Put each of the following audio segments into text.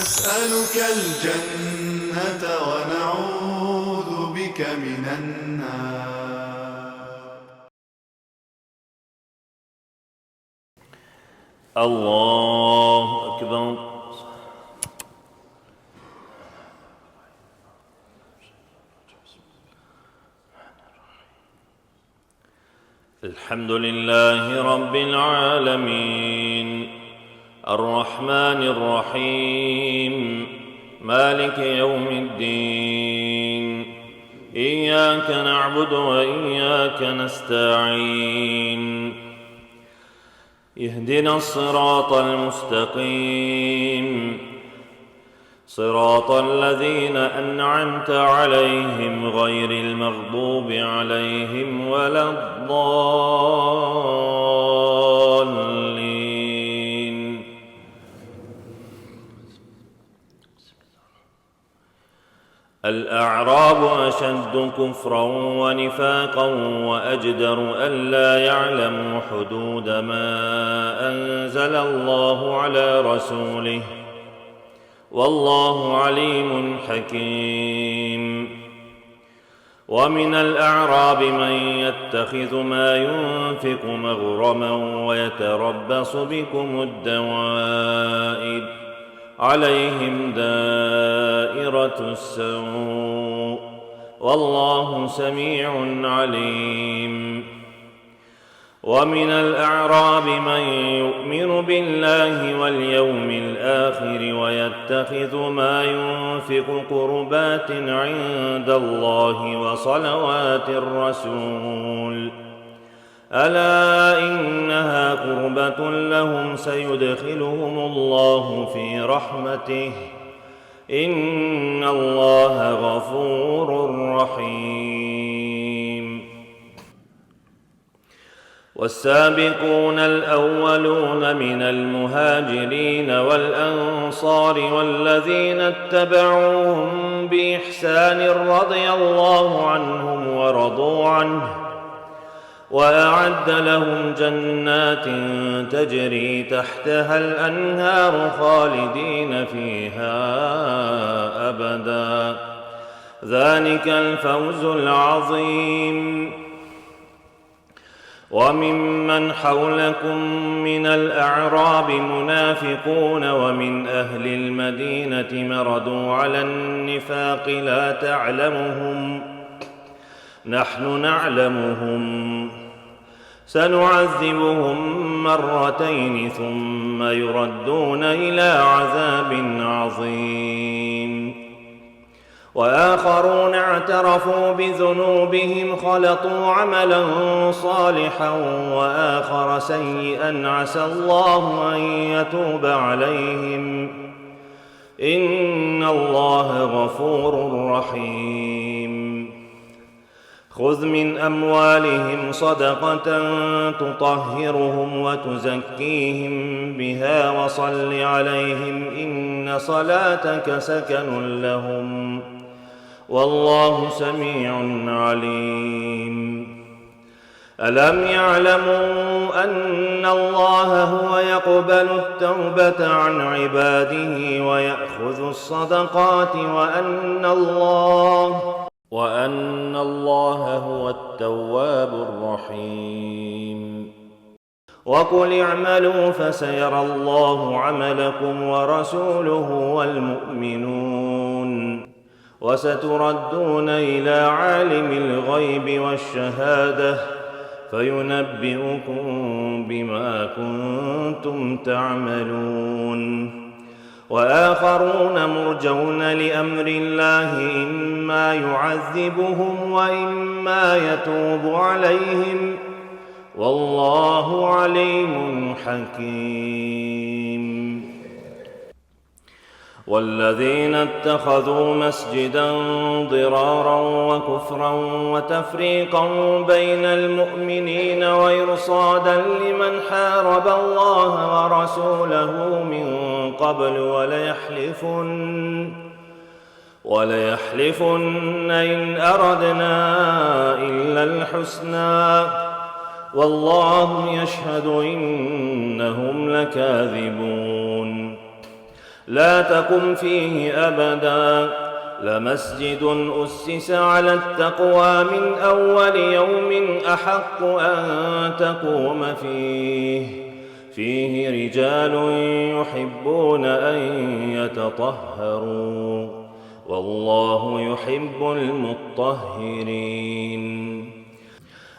نسألك الجنة ونعوذ بك من النار. الله أكبر. الحمد لله رب العالمين الرحمن الرحيم مالك يوم الدين إياك نعبد وإياك نستعين اهدنا الصراط المستقيم صراط الذين أنعمت عليهم غير المغضوب عليهم ولا الضالين. الأعراب أشد كفرا ونفاقا وأجدر ألا يعلموا حدود ما أنزل الله على رسوله والله عليم حكيم. ومن الأعراب من يتخذ ما ينفق مغرما ويتربص بكم الدوائر عليهم دائرة السوء والله سميع عليم. ومن الأعراب من يؤمن بالله واليوم الآخر ويتخذ ما ينفق قربات عند الله وصلوات الرسول ألا إنها قربة لهم سيدخلهم الله في رحمته إن الله غفور رحيم. والسابقون الأولون من المهاجرين والأنصار والذين اتبعوهم بإحسان رضي الله عنهم ورضوا عنه وأعد لهم جنات تجري تحتها الأنهار خالدين فيها أبدا ذلك الفوز العظيم. وممن حولكم من الأعراب منافقون ومن أهل المدينة مردوا على النفاق لا تعلمهم نحن نعلمهم سنعذبهم مرتين ثم يردون إلى عذاب عظيم. وآخرون اعترفوا بذنوبهم خلطوا عملا صالحا وآخر سيئا عسى الله أن يتوب عليهم إن الله غفور رحيم. خذ من أموالهم صدقة تطهرهم وتزكيهم بها وصل عليهم إن صلاتك سكن لهم والله سميع عليم. ألم يعلموا أن الله هو يقبل التوبة عن عباده ويأخذ الصدقات وأن الله هو التواب الرحيم. وقل اعملوا فسيرى الله عملكم ورسوله والمؤمنون وستردون إلى عالم الغيب والشهادة فينبئكم بما كنتم تعملون. وآخرون مرجون لأمر الله إما يعذبهم وإما يتوب عليهم والله عليم حكيم. والذين اتخذوا مسجدا ضرارا وكفرا وتفريقا بين المؤمنين وإرصادا لمن حارب الله ورسوله من قبل وليحلفن إن أردنا إلا الحسنى والله يشهد إنهم لكاذبون. لا تقم فيه أبدا، لمسجد أسس على التقوى من أول يوم أحق أن تقوم فيه رجال يحبون أن يتطهروا والله يحب المطهرين.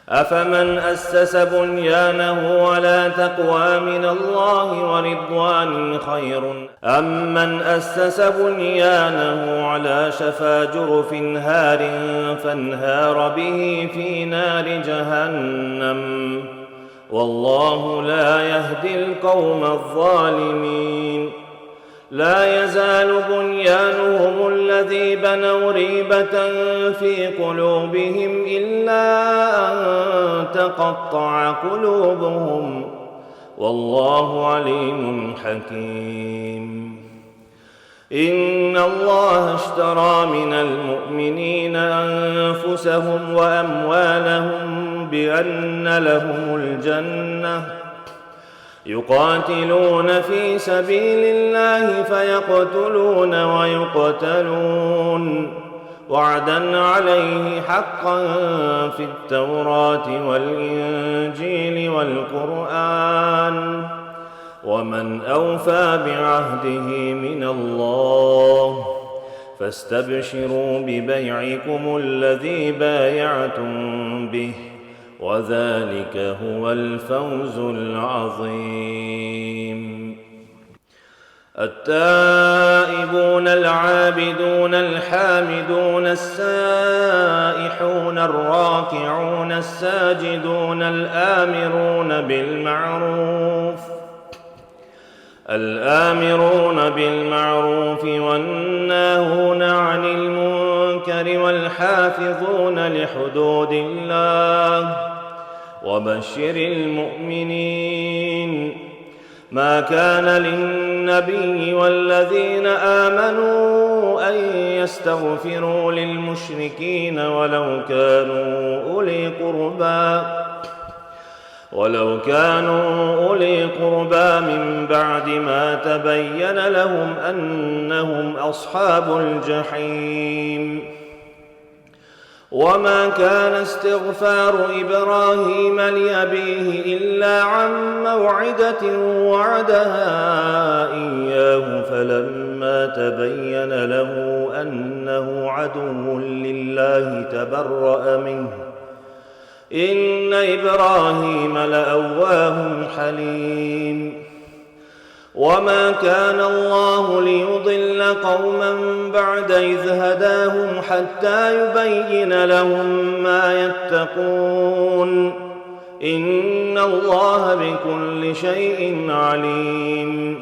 أفمن أسس بنيانه على تقوى من الله ورضوان خير أم من أسس بنيانه على شفا جرف هار فانهار به في نار جهنم والله لا يهدي القوم الظالمين. لا يزال بنيانهم الذي بنوا ريبة في قلوبهم إلا أن تقطع قلوبهم والله عليم حكيم. إن الله اشترى من المؤمنين أنفسهم وأموالهم بأن لهم الجنة يقاتلون في سبيل الله فيقتلون ويقتلون وعدا عليه حقا في التوراة والإنجيل والقرآن ومن أوفى بعهده من الله فاستبشروا ببيعكم الذي بايعتم به وذلك هو الفوز العظيم. التائبون العابدون الحامدون السائحون الراكعون الساجدون الآمرون بالمعروف والناهون عن المنكر والحافظون لحدود الله وبشر المؤمنين. ما كان للنبي والذين آمنوا أن يستغفروا للمشركين ولو كانوا أولي قربى من بعد ما تبين لهم أنهم أصحاب الجحيم. وما كان استغفار إبراهيم لأبيه إلا عن موعدة وعدها إياه فلما تبين له أنه عدو لله تبرأ منه إن إبراهيم لأواه حليم. وما كان الله ليضل قوما بعد إذ هداهم حتى يبين لهم ما يتقون إن الله بكل شيء عليم.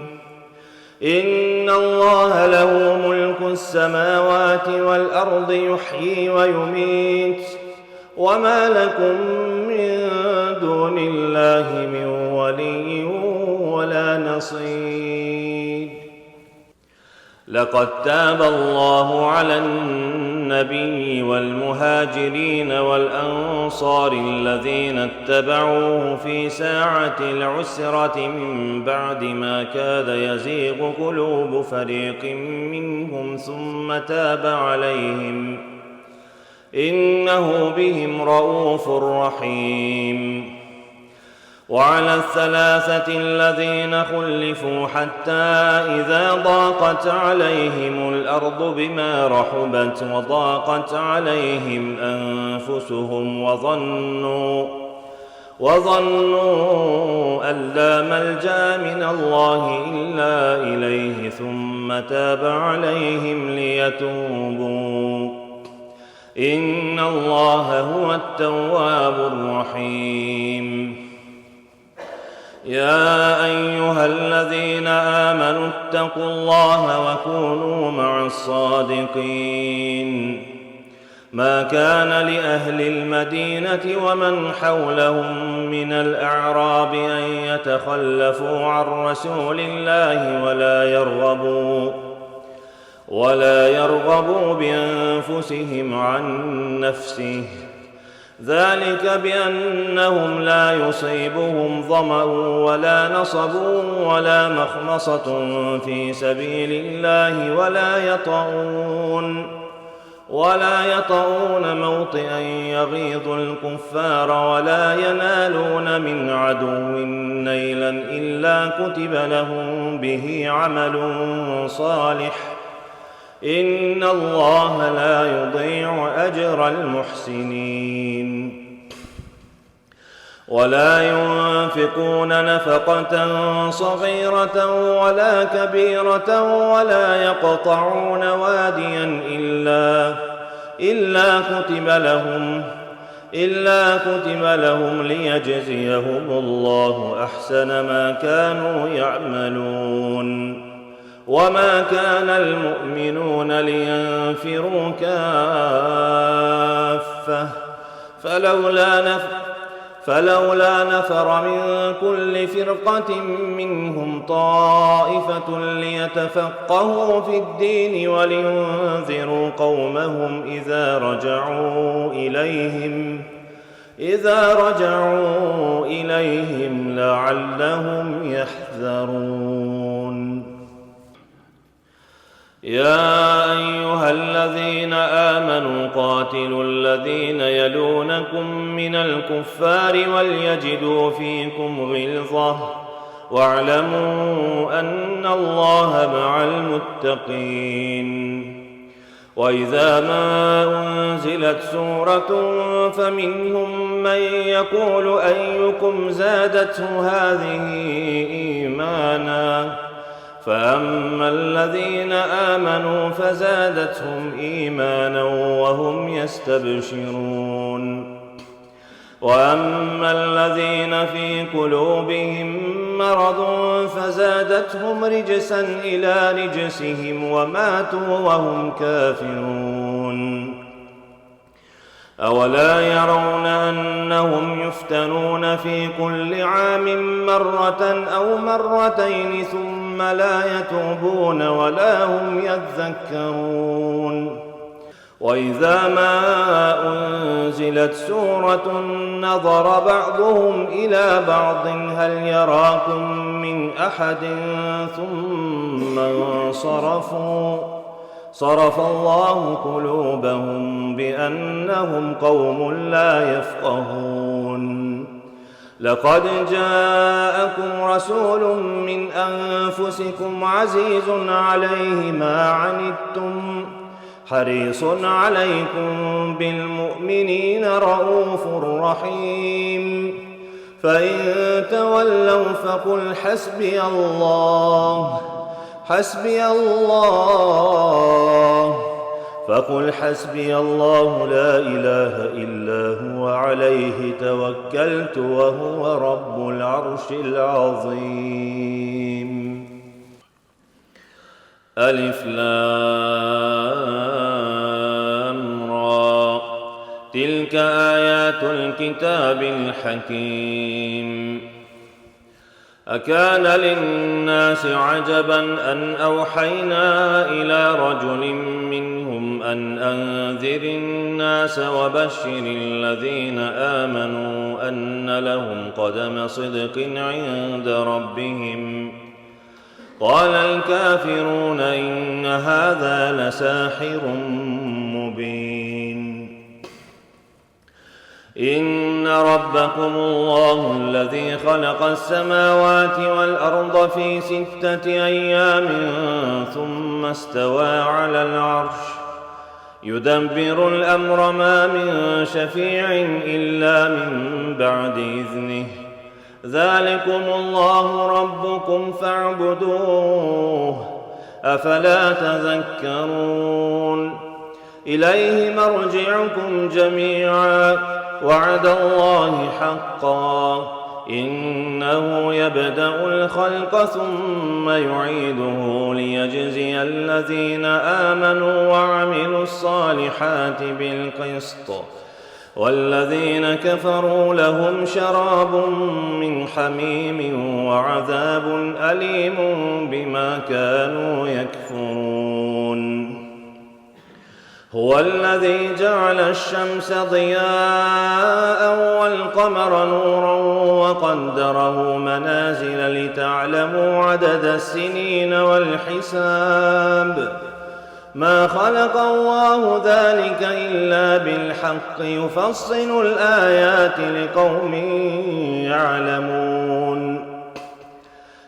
إن الله له ملك السماوات والأرض يحيي ويميت وما لكم من دون الله من ولي ولا نصير. لقد تاب الله على النبي والمهاجرين والأنصار الذين اتبعوه في ساعة العسرة من بعد ما كاد يزيغ قلوب فريق منهم ثم تاب عليهم إنه بهم رءوف رحيم. وعلى الثلاثة الذين خلفوا حتى إذا ضاقت عليهم الأرض بما رحبت وضاقت عليهم أنفسهم وظنوا أن لا ملجأ من الله إلا إليه ثم تاب عليهم ليتوبوا إن الله هو التواب الرحيم. يا أيها الذين آمنوا اتقوا الله وكونوا مع الصادقين. ما كان لأهل المدينة ومن حولهم من الأعراب أن يتخلفوا عن رسول الله ولا يرغبوا بأنفسهم عن نفسه ذلك بأنهم لا يصيبهم ظمأ ولا نصب ولا مخمصة في سبيل الله ولا يطؤون موطئا يغيظ الكفار ولا ينالون من عدو نيلا إلا كتب لهم به عمل صالح إن الله لا يضيع أجر المحسنين ولا ينفقون نفقة صغيرة ولا كبيرة ولا يقطعون واديا إلا كتب لهم ليجزيهم الله أحسن ما كانوا يعملون وما كان المؤمنون لينفروا كافة فلولا نفر من كل فرقة منهم طائفة ليتفقهوا في الدين ولينذروا قومهم إذا رجعوا إليهم لعلهم يحذرون يا أيها الذين آمنوا قاتلوا الذين يلونكم من الكفار وليجدوا فيكم غلظة واعلموا أن الله مع المتقين وإذا ما أنزلت سورة فمنهم من يقول أيكم زادته هذه إيمانا فأما الذين آمنوا فزادتهم إيمانا وهم يستبشرون وأما الذين في قلوبهم مرض فزادتهم رجسا إلى رجسهم وماتوا وهم كافرون أولا يرون أنهم يفتنون في كل عام مرة أو مرتين ثم لا يتوبون ولا هم يذكرون وإذا ما أنزلت سورة نظر بعضهم إلى بعض هل يراكم من أحد ثم صرف الله قلوبهم بأنهم قوم لا يفقهون لقد جاءكم رسول من أنفسكم عزيز عليه ما عنتم حريص عليكم بالمؤمنين رؤوف رحيم فإن تولوا فقل حسبي الله لا إله إلا هو عليه توكلت وهو رب العرش العظيم ألف لام را تلك آيات الكتاب الحكيم أكان للناس عجبا أن أوحينا إلى رجل منهم أن أنذر الناس وبشر الذين آمنوا أن لهم قدم صدق عند ربهم قال الكافرون إن هذا لساحر مبين إن ربكم الله الذي خلق السماوات والأرض في 6 أيام ثم استوى على العرش يدبر الأمر ما من شفيع إلا من بعد إذنه ذلكم الله ربكم فاعبدوه أفلا تذكرون إليه مرجعكم جميعا وعد الله حقا إنه يبدأ الخلق ثم يعيده ليجزي الذين آمنوا وعملوا الصالحات بالقسط والذين كفروا لهم شراب من حميم وعذاب أليم بما كانوا يكفرون هو الذي جعل الشمس ضياء والقمر نورا وقدره منازل لتعلموا عدد السنين والحساب ما خلق الله ذلك إلا بالحق يفصل الآيات لقوم يعلمون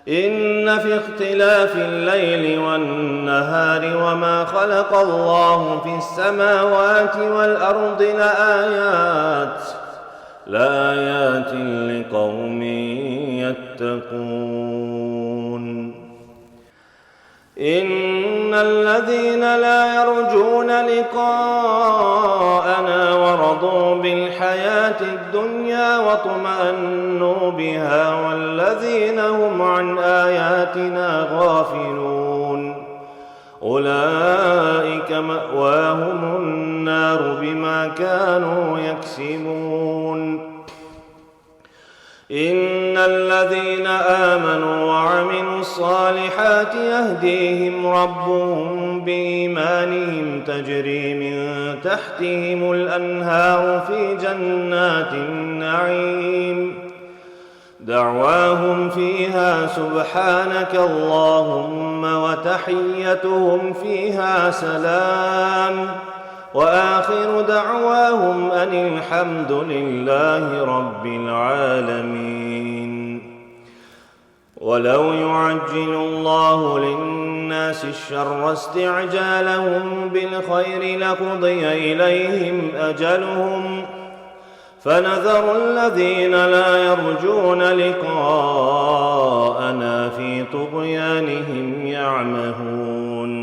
إن في اختلاف الليل والنهار وما خلق الله في السماوات والأرض لآيات لقوم يتقون إن الذين لا يرجون لقاءنا ورضوا بالحياة الدنيا واطمأنوا بها والذين هم عن آياتنا غافلون أولئك مأواهم النار بما كانوا يكسبون إن الذين آمنوا وعملوا الصالحات يهديهم ربهم بإيمانهم تجري من تحتهم الأنهار في جنات النعيم دعواهم فيها سبحانك اللهم وتحيتهم فيها سلام وآخر دعواهم أن الحمد لله رب العالمين ولو يعجل الله للناس الشر استعجالهم بالخير لقضي إليهم أجلهم فنذر الذين لا يرجون لقاءنا في طغيانهم يعمهون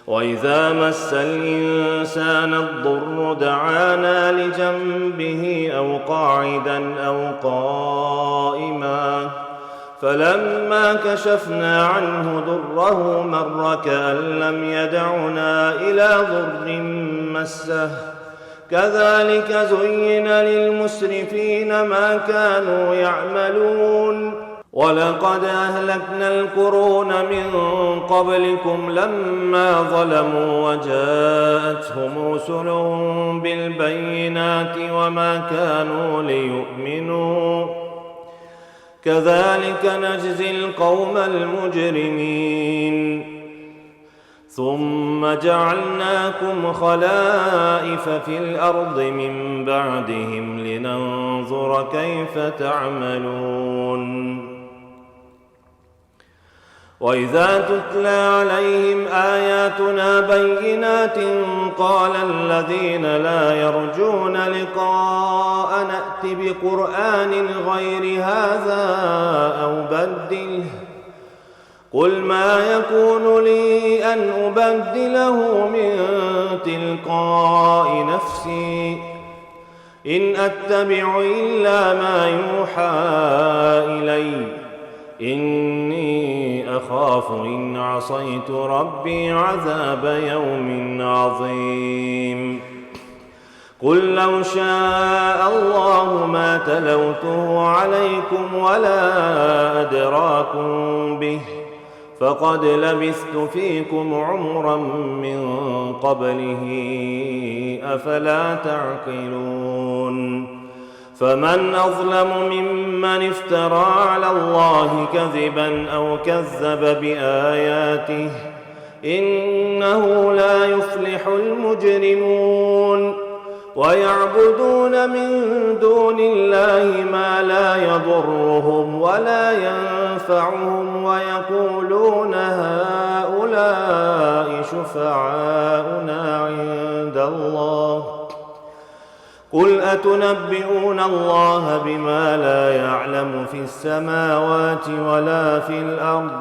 وإذا مس الإنسان الضر دعانا لجنبه أو قاعدا أو قائما فلما كشفنا عنه ضره مر كأن لم يدعنا إلى ضر مسه كذلك زين للمسرفين ما كانوا يعملون ولقد أهلكنا القرون من قبلكم لما ظلموا وجاءتهم رسلهم بالبينات وما كانوا ليؤمنوا كذلك نجزي القوم المجرمين ثم جعلناكم خلائف في الأرض من بعدهم لننظر كيف تعملون وإذا تتلى عليهم آياتنا بينات قال الذين لا يرجون لقاء نأت بقرآن غير هذا أو بدله قل ما يكون لي أن أبدله من تلقاء نفسي إن أتبع إلا ما يوحى إلي إني أخاف إن عصيت ربي عذاب يوم عظيم قل لو شاء الله ما تلوته عليكم ولا أدراكم به فقد لبثت فيكم عمرا من قبله أفلا تعقلون فمن أظلم ممن افترى على الله كذبا أو كذب بآياته إنه لا يفلح المجرمون ويعبدون من دون الله ما لا يضرهم ولا ينفعهم ويقولون هؤلاء شفعاؤنا عند الله قل أتنبئون الله بما لا يعلم في السماوات ولا في الأرض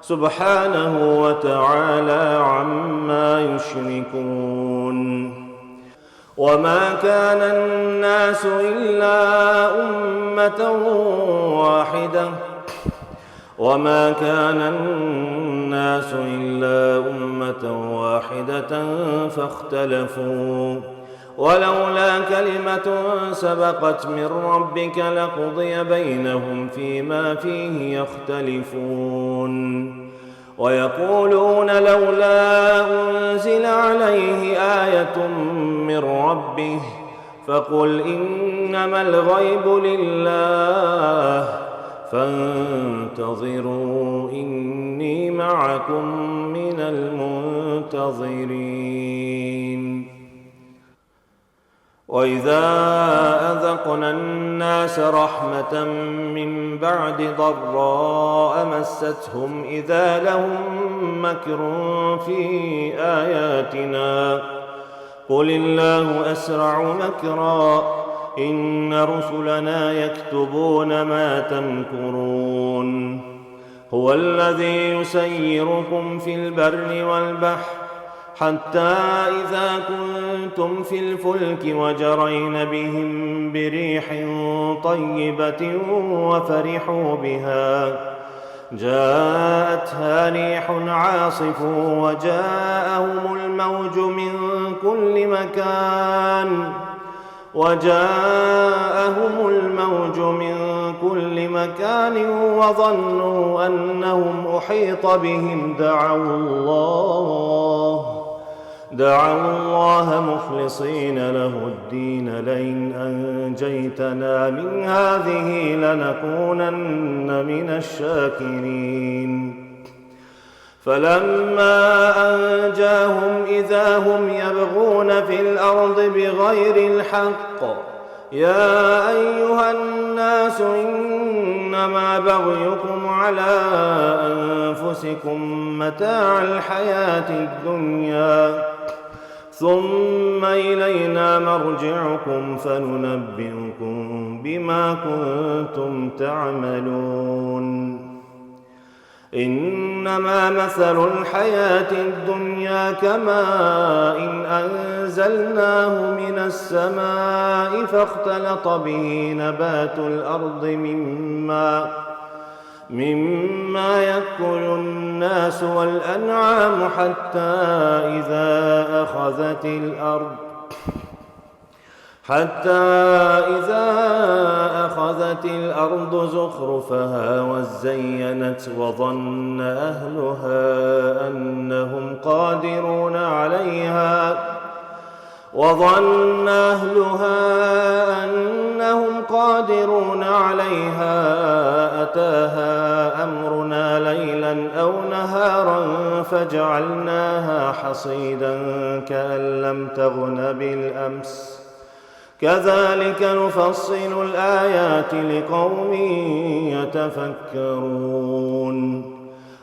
سبحانه وتعالى عما يشركون وما كان الناس إلا أمة واحدة فاختلفوا ولولا كلمة سبقت من ربك لقضي بينهم فيما فيه يختلفون ويقولون لولا أنزل عليه آية من ربه فقل إنما الغيب لله فانتظروا إني معكم من المنتظرين. وإذا أذقنا الناس رحمة من بعد ضراء مستهم إذا لهم مكر في آياتنا قل الله أسرع مكرا إن رسلنا يكتبون ما تمكرون. هو الذي يسيركم في البر والبحر حتى إذا كنتم في الفلك وجرين بهم بريح طيبة وفرحوا بها جاءتها ريح عاصف وجاءهم الموج من كل مكان وظنوا أنهم أحيط بهم دعوا الله مخلصين له الدين لئن أنجيتنا من هذه لنكونن من الشاكرين. فلما أنجاهم إذا هم يبغون في الأرض بغير الحق يا أيها الناس إنما بغيكم على أنفسكم متاع الحياة الدنيا ثم إلينا مرجعكم فننبئكم بما كنتم تعملون. إنما مثل الحياة الدنيا كماء إن أنزلناه من السماء فاختلط به نبات الأرض مما يأكل الناس والأنعام حتى إذا أخذت الأرض زخرفها وزينت وظن أهلها أنهم قادرون عليها أتاها أمرنا ليلا أو نهارا فجعلناها حصيدا كأن لم تغن بالأمس كذلك نفصل الآيات لقوم يتفكرون.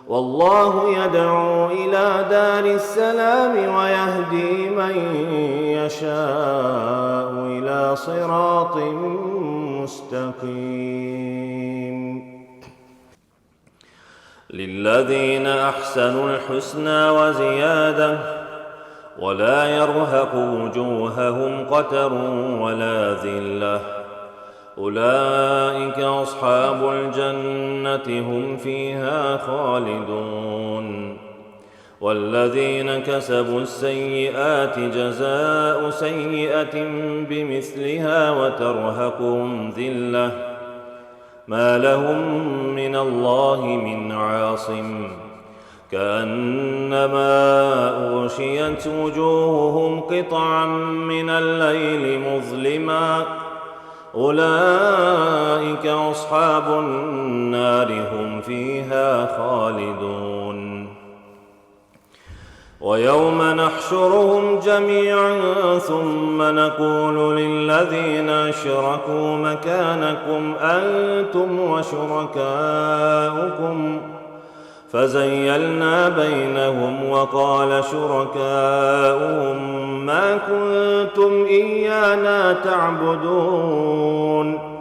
والله يدعو إلى دار السلام ويهدي من يشاء إلى صراط مستقيم. للذين أحسنوا الحسنى وزيادة ولا يرهق وجوههم قتر ولا ذلة أولئك أصحاب الجنة هم فيها خالدون. والذين كسبوا السيئات جزاء سيئة بمثلها وترهقهم ذلة ما لهم من الله من عاصم كأنما أغشيت وجوههم قطعا من الليل مظلما أولئك أصحاب النار هم فيها خالدون. ويوم نحشرهم جميعا ثم نقول للذين أشركوا مكانكم أنتم وشركاؤكم فزيلنا بينهم وقال شركاؤهم ما كنتم إيانا تعبدون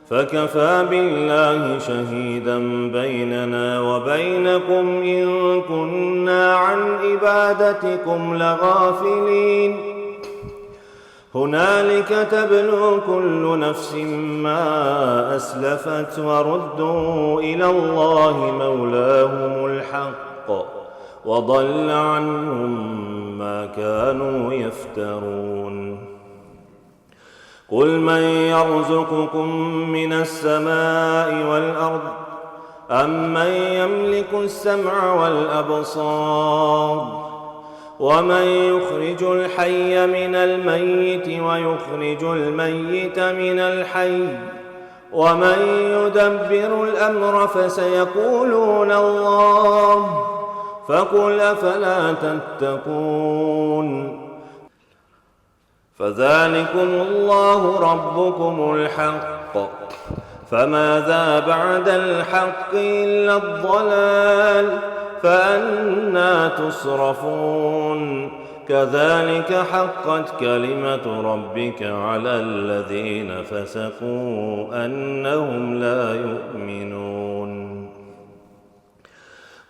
فكفى بالله شهيدا بيننا وبينكم إن كنا عن عبادتكم لغافلين. هنالك تبلو كل نفس ما أسلفت وردوا إلى الله مولاهم الحق وضل عنهم ما كانوا يفترون. قل من يرزقكم من السماء والأرض أمن يملك السمع والأبصار ومن يخرج الحي من الميت ويخرج الميت من الحي ومن يدبر الأمر فسيقولون الله فقل أفلا تتقون فذلكم الله ربكم الحق فماذا بعد الحق إلا الضلال فأنى تصرفون كذلك حقت كلمة ربك على الذين فسقوا أنهم لا يؤمنون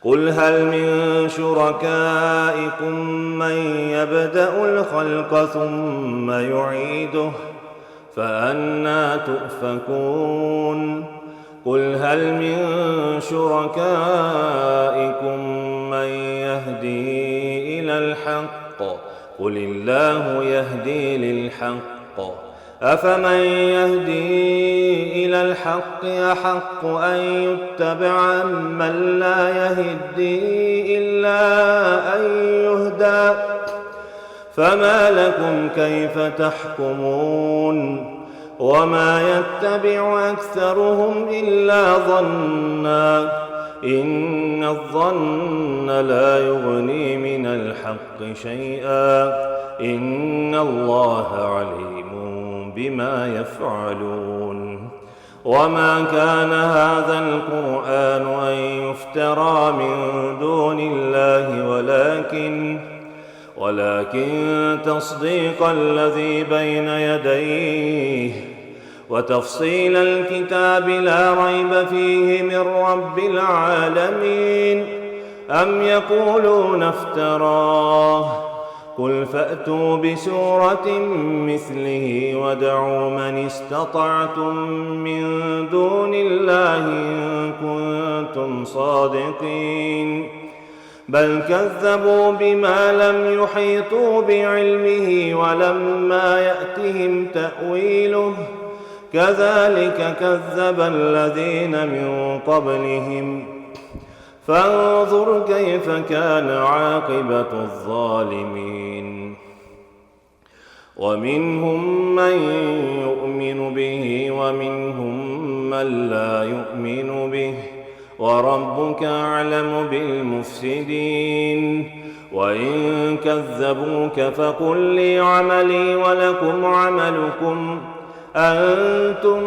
قل هل من شركائكم من يبدأ الخلق ثم يعيده فأنى تؤفكون قل هل من شركائكم من يهدي إلى الحق قل الله يهدي للحق أفمن يهدي إلى الحق أحق أن يتبع من لا يهدي إلا أن يهدى فما لكم كيف تحكمون وما يتبع أكثرهم إلا ظنا إن الظن لا يغني من الحق شيئا إن الله عليم بما يفعلون وما كان هذا القرآن أن يفترى من دون الله ولكن تصديق الذي بين يديه وتفصيل الكتاب لا ريب فيه من رب العالمين أم يقولون افتراه قل فأتوا بسورة مثله وادعوا من استطعتم من دون الله إن كنتم صادقين بل كذبوا بما لم يحيطوا بعلمه ولما يأتهم تأويله كذلك كذب الذين من قبلهم فانظر كيف كان عاقبة الظالمين ومنهم من يؤمن به ومنهم من لا يؤمن به وربك أعلم بالمفسدين وإن كذبوك فقل لي عملي ولكم عملكم أنتم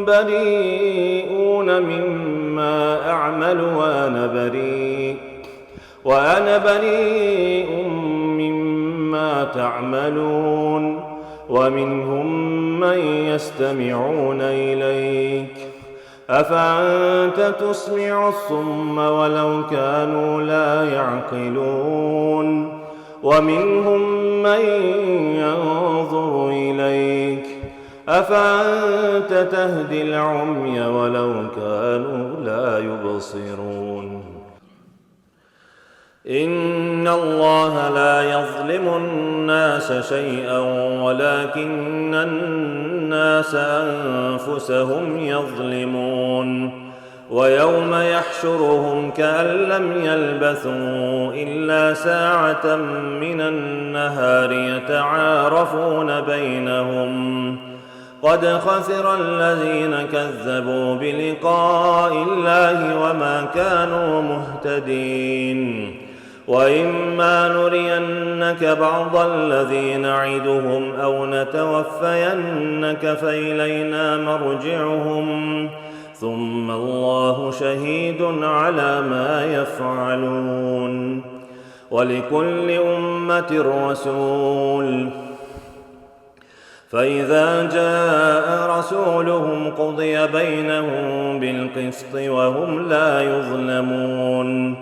بريئون مما أعمل وأنا بريء مما تعملون ومنهم من يستمعون إليك أفأنت تسمع الصم ولو كانوا لا يعقلون ومنهم من ينظر إليك أفأنت تهدي العمي ولو كانوا لا يبصرون إن الله لا يظلم الناس شيئا ولكن الناس أنفسهم يظلمون ويوم يحشرهم كأن لم يلبثوا إلا ساعة من النهار يتعارفون بينهم قد خسر الذين كذبوا بلقاء الله وما كانوا مهتدين وإما نرينك بعض الذي نعدهم أو نتوفينك فإلينا مرجعهم ثم الله شهيد على ما يفعلون ولكل أمة رسول فإذا جاء رسولهم قضي بينهم بالقسط وهم لا يظلمون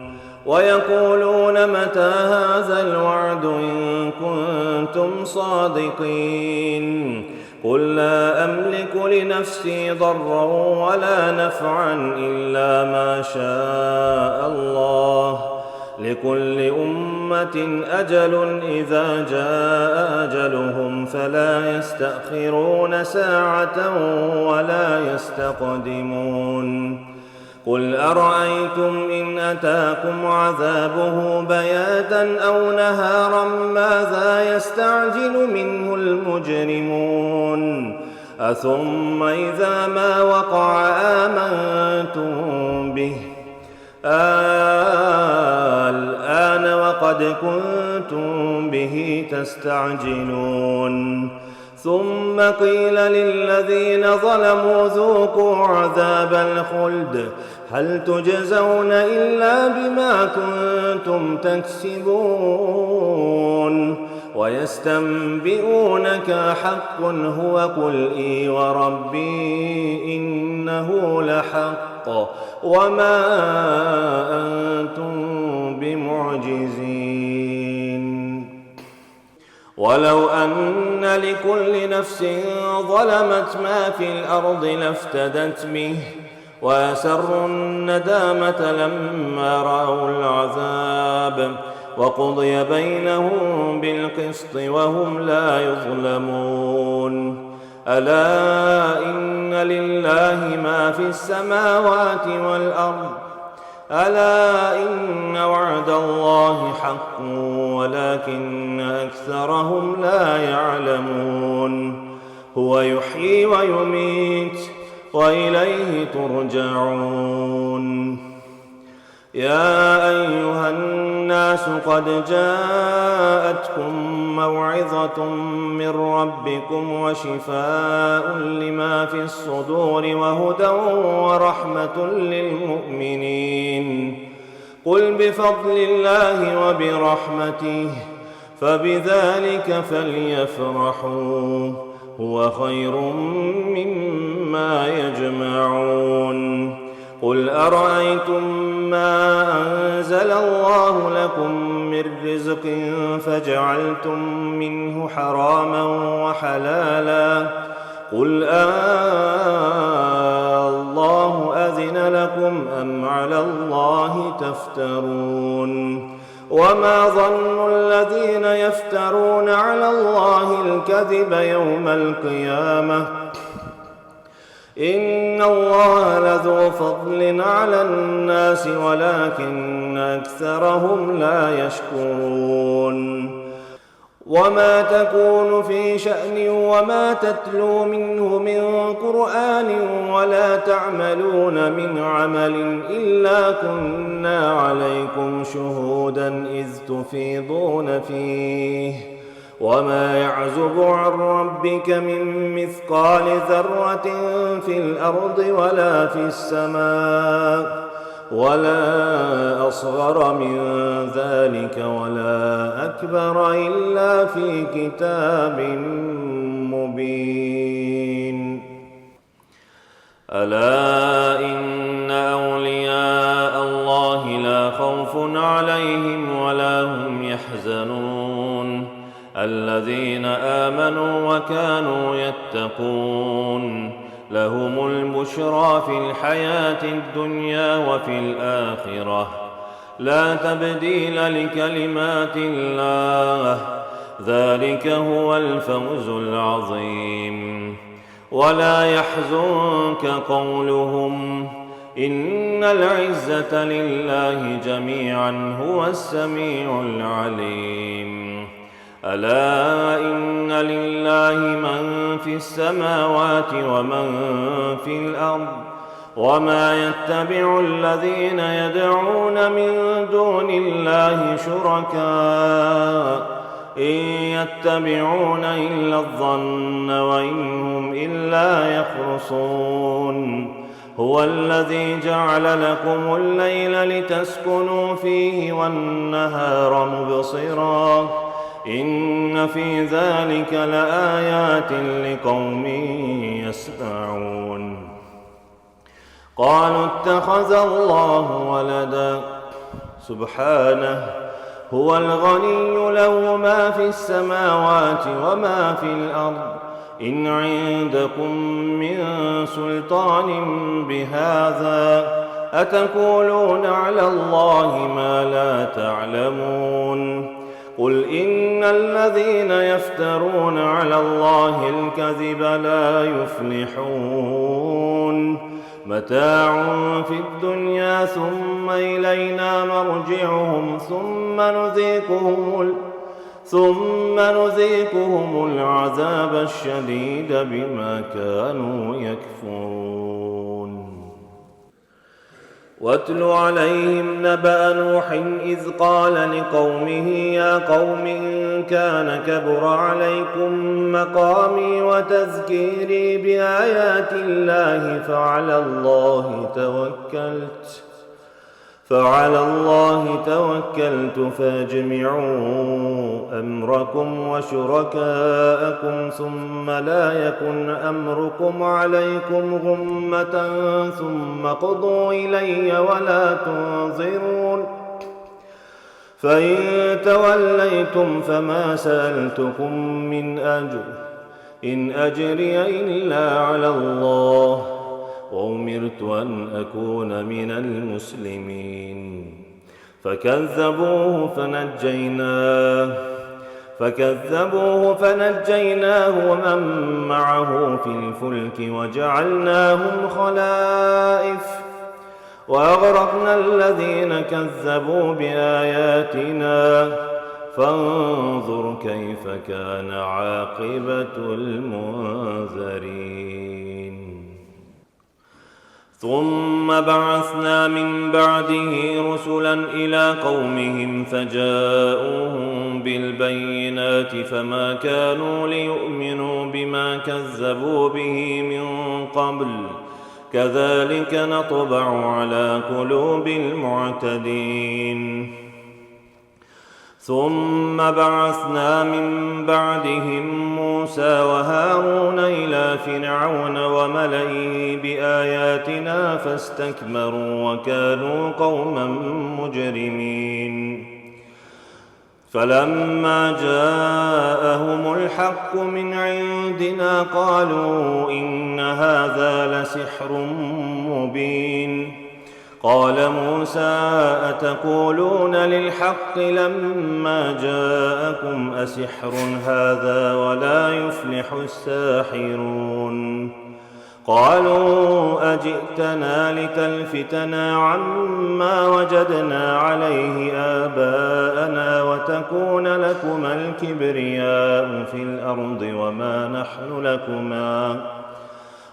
ويقولون متى هذا الوعد إن كنتم صادقين قل لا أملك لنفسي ضرا ولا نفعا إلا ما شاء الله لكل أمة أجل إذا جاء أجلهم فلا يستأخرون ساعة ولا يستقدمون قل أرأيتم إن أتاكم عذابه بياتا أو نهارا ماذا يستعجل منه المجرمون أثم إذا ما وقع آمنتم به الآن وقد كنتم به تستعجلون ثم قيل للذين ظلموا ذوقوا عذاب الخلد هل تجزون إلا بما كنتم تكسبون ويستنبئونك حق هو قل إي وربي إنه لحق وما أنتم بمعجزين ولو أن لكل نفس ظلمت ما في الأرض لافتدت به وأسروا الندامة لما رأوا العذاب وقضي بينهم بالقسط وهم لا يظلمون ألا إن لله ما في السماوات والأرض ألا إن وعد الله حق ولكن أكثرهم لا يعلمون هو يحيي ويميت وإليه ترجعون يا أيها الناس قد جاءتكم موعظة من ربكم وشفاء لما في الصدور وهدى ورحمة للمؤمنين قل بفضل الله وبرحمته فبذلك فليفرحوا هو خير مما يجمعون قل أرأيتم ما أنزل الله لكم من رزق فجعلتم منه حراما وحلالا قل الله أذن لكم أم على الله تفترون وما ظن الذين يفترون على الله الكذب يوم القيامة إن الله لذو فضل على الناس ولكن أكثرهم لا يشكرون وما تكون في شأن وما تتلو منه من قرآن ولا تعملون من عمل إلا كنا عليكم شهودا إذ تفيضون فيه وما يعزب عن ربك من مثقال ذرة في الأرض ولا في السماء ولا أصغر من ذلك ولا أكبر إلا في كتاب مبين ألا إن أولياء الله لا خوف عليهم ولا هم يحزنون الذين آمنوا وكانوا يتقون لهم البشرى في الحياة الدنيا وفي الآخرة لا تبديل لكلمات الله ذلك هو الفوز العظيم ولا يحزنك قولهم إن العزة لله جميعا هو السميع العليم ألا إن لله من في السماوات ومن في الأرض وما يتبع الذين يدعون من دون الله شركاء إن يتبعون إلا الظن وإن هم إلا يخرصون هو الذي جعل لكم الليل لتسكنوا فيه والنهار مبصرا إن في ذلك لآيات لقوم يسمعون قالوا اتخذ الله ولدا سبحانه هو الغني له ما في السماوات وما في الأرض إن عندكم من سلطان بهذا أتقولون على الله ما لا تعلمون قل إن الذين يفترون على الله الكذب لا يفلحون متاع في الدنيا ثم إلينا مرجعهم ثم نذيقهم العذاب الشديد بما كانوا يكفرون. واتل عليهم نبأ نوح إذ قال لقومه يا قوم إن كان كبر عليكم مقامي وتذكيري بآيات الله فعلى الله توكلت فاجمعوا أمركم وشركاءكم ثم لا يكن أمركم عليكم غمة ثم قضوا إلي ولا تنظرون. فإن توليتم فما سألتكم من أجر إن أجري إلا على الله وأمرت أن أكون من المسلمين. فكذبوه فنجيناه ومن معه في الفلك وجعلناهم خلائف وأغرقنا الذين كذبوا بآياتنا فانظر كيف كان عاقبة المنذرين. ثم بعثنا من بعده رسلا إلى قومهم فجاءوهم بالبينات فما كانوا ليؤمنوا بما كذبوا به من قبل كذلك نطبع على قلوب المعتدين. ثم بعثنا من بعدهم موسى وهارون إلى فرعون وملئه بآياتنا فاستكبروا وكانوا قوما مجرمين. فلما جاءهم الحق من عندنا قالوا إن هذا لسحر مبين. قال موسى أتقولون للحق لما جاءكم أسحر هذا ولا يفلح الساحرون. قالوا أجئتنا لتلفتنا عما وجدنا عليه آباءنا وتكون لكما الكبرياء في الأرض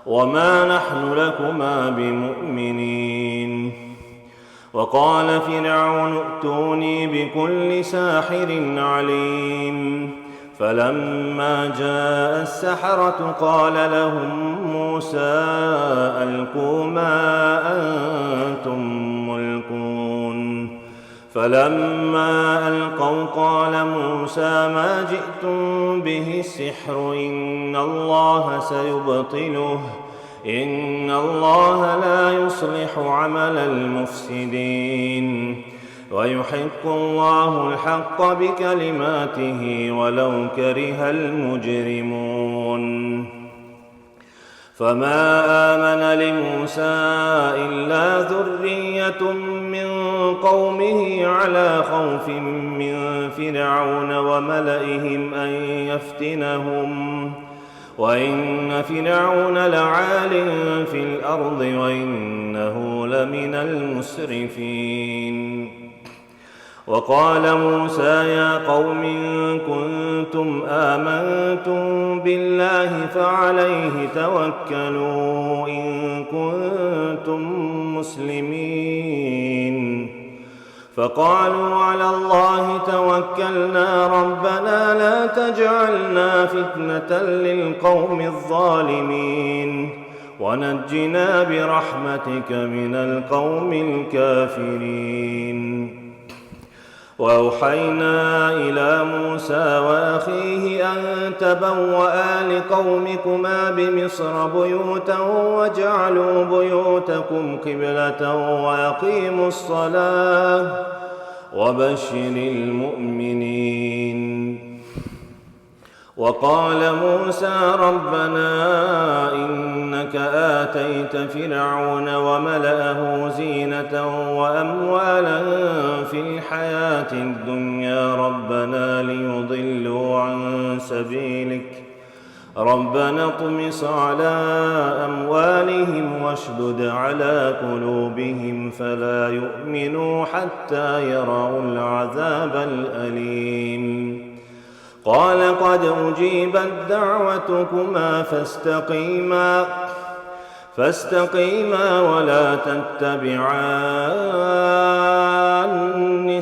وما نحن لكما بمؤمنين. وقال فرعون ائتوني بكل ساحر عليم. فلما جاء السحرة قال لهم موسى ألقوا ما أنتم ملقون. فلما ألقوا قال موسى ما جئتم به السحر إن الله سيبطله إن الله لا يصلح عمل المفسدين ويحق الله الحق بكلماته ولو كره المجرمون. فما آمن لموسى إلا ذرية من قومه على خوف من فرعون وملئهم أن يفتنهم وإن فرعون لعال في الأرض وإنه لمن المسرفين. وقال موسى يا قوم إن كنتم آمنتم بالله فعليه توكلوا إن كنتم مسلمين. فقالوا على الله توكلنا ربنا لا تجعلنا فتنة للقوم الظالمين ونجنا برحمتك من القوم الكافرين. وأوحينا إلى موسى وأخيه أن تبوأ لقومكما بمصر بيوتا واجعلوا بيوتكم قبلة وأقيموا الصلاة وبشر المؤمنين. وقال موسى ربنا إنك آتيت فرعون وملأه زينة وأموالا في الحياة الدنيا ربنا ليضلوا عن سبيلك ربنا اطمس على أموالهم واشدد على قلوبهم فلا يؤمنوا حتى يروا العذاب الأليم قال قد أجيبت دعوتكما فاستقيما ولا تتبعان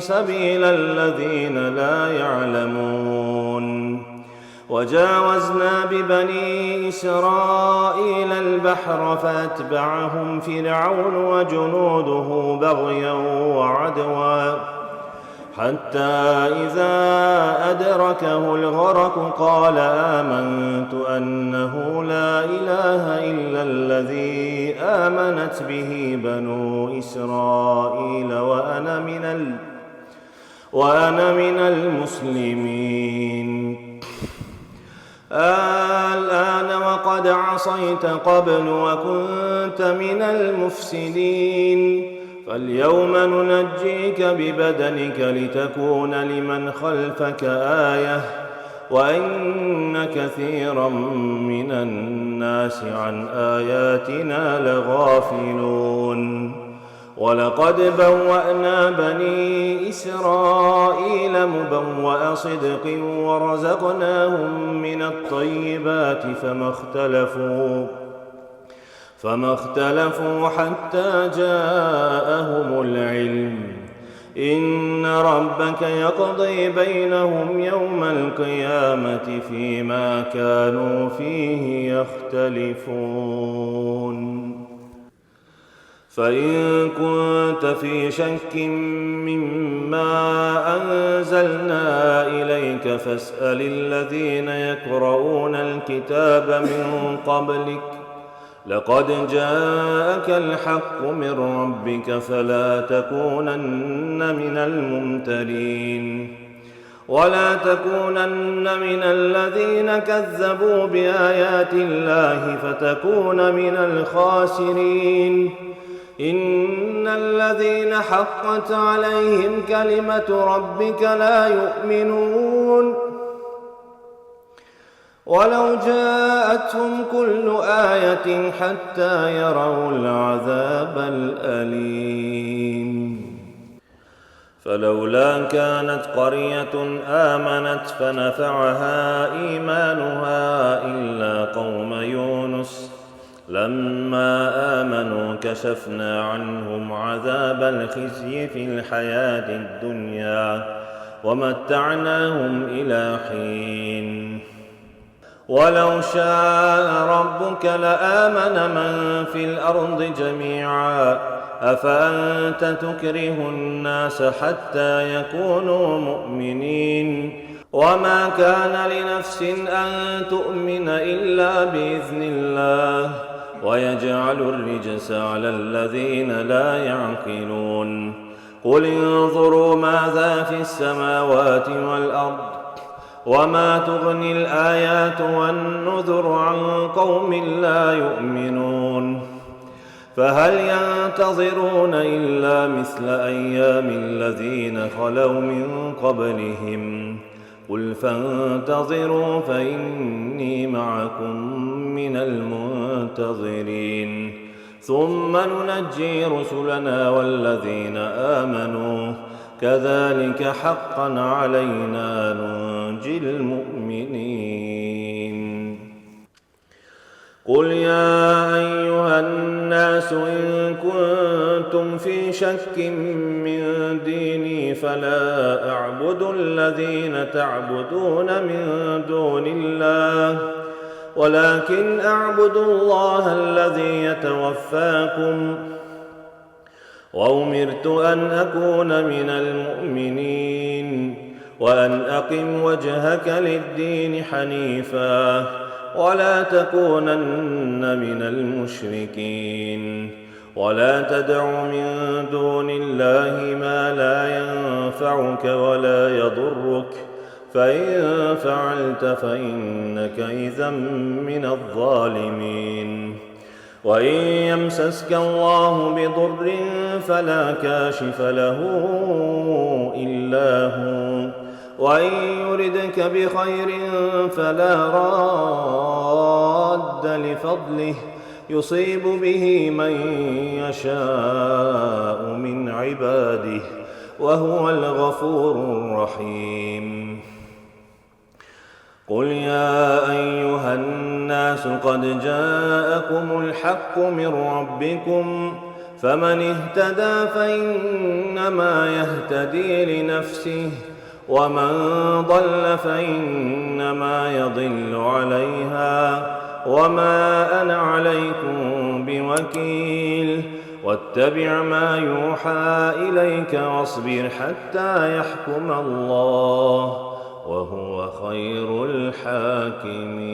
سبيل الذين لا يعلمون وجاوزنا ببني إسرائيل البحر فأتبعهم فرعون وجنوده بغيا وعدوا حتى إذا أدركه الغرق قال آمنت أنه لا إله إلا الذي آمنت به بنو إسرائيل وأنا من المسلمين الآن وقد عصيت قبل وكنت من المفسدين فاليوم ننجيك ببدنك لتكون لمن خلفك آية وإن كثيرا من الناس عن آياتنا لغافلون ولقد بوأنا بني إسرائيل مبوأ صدق ورزقناهم من الطيبات فما اختلفوا حتى جاءهم العلم إن ربك يقضي بينهم يوم القيامة فيما كانوا فيه يختلفون فإن كنت في شك مما أنزلنا إليك فاسأل الذين يقرؤون الكتاب من قبلك لقد جاءك الحق من ربك فلا تكونن من الممترين ولا تكونن من الذين كذبوا بآيات الله فتكون من الخاسرين إن الذين حقت عليهم كلمة ربك لا يؤمنون ولو جاءتهم كل آية حتى يروا العذاب الأليم فلولا كانت قرية آمنت فنفعها إيمانها إلا قوم يونس لما آمنوا كشفنا عنهم عذاب الخزي في الحياة الدنيا ومتعناهم إلى حين ولو شاء ربك لآمن من في الأرض جميعا أفأنت تكره الناس حتى يكونوا مؤمنين وما كان لنفس أن تؤمن إلا بإذن الله ويجعل الرجس على الذين لا يعقلون قل انظروا ماذا في السماوات والأرض وما تغني الآيات والنذر عن قوم لا يؤمنون فهل ينتظرون إلا مثل أيام الذين خلوا من قبلهم قل فانتظروا فإني معكم من المنتظرين ثم ننجي رسلنا والذين آمنوا كذلك حقا علينا ننجي المؤمنين قل يا أيها الناس إن كنتم في شك من ديني فلا أعبد الذين تعبدون من دون الله ولكن أعبد الله الذي يتوفاكم وأمرت أن أكون من المؤمنين وأن أقم وجهك للدين حنيفا ولا تكونن من المشركين ولا تدع من دون الله ما لا ينفعك ولا يضرك فإن فعلت فإنك إذا من الظالمين وإن يمسسك الله بضر فلا كاشف له إلا هو وإن يردك بخير فلا راد لفضله يصيب به من يشاء من عباده وهو الغفور الرحيم. قل يا أيها الناس قد جاءكم الحق من ربكم فمن اهتدى فإنما يهتدي لنفسه ومن ضل فإنما يضل عليها وما أنا عليكم بوكيل. واتبع ما يوحى إليك واصبر حتى يحكم الله وهو خير الحاكمين.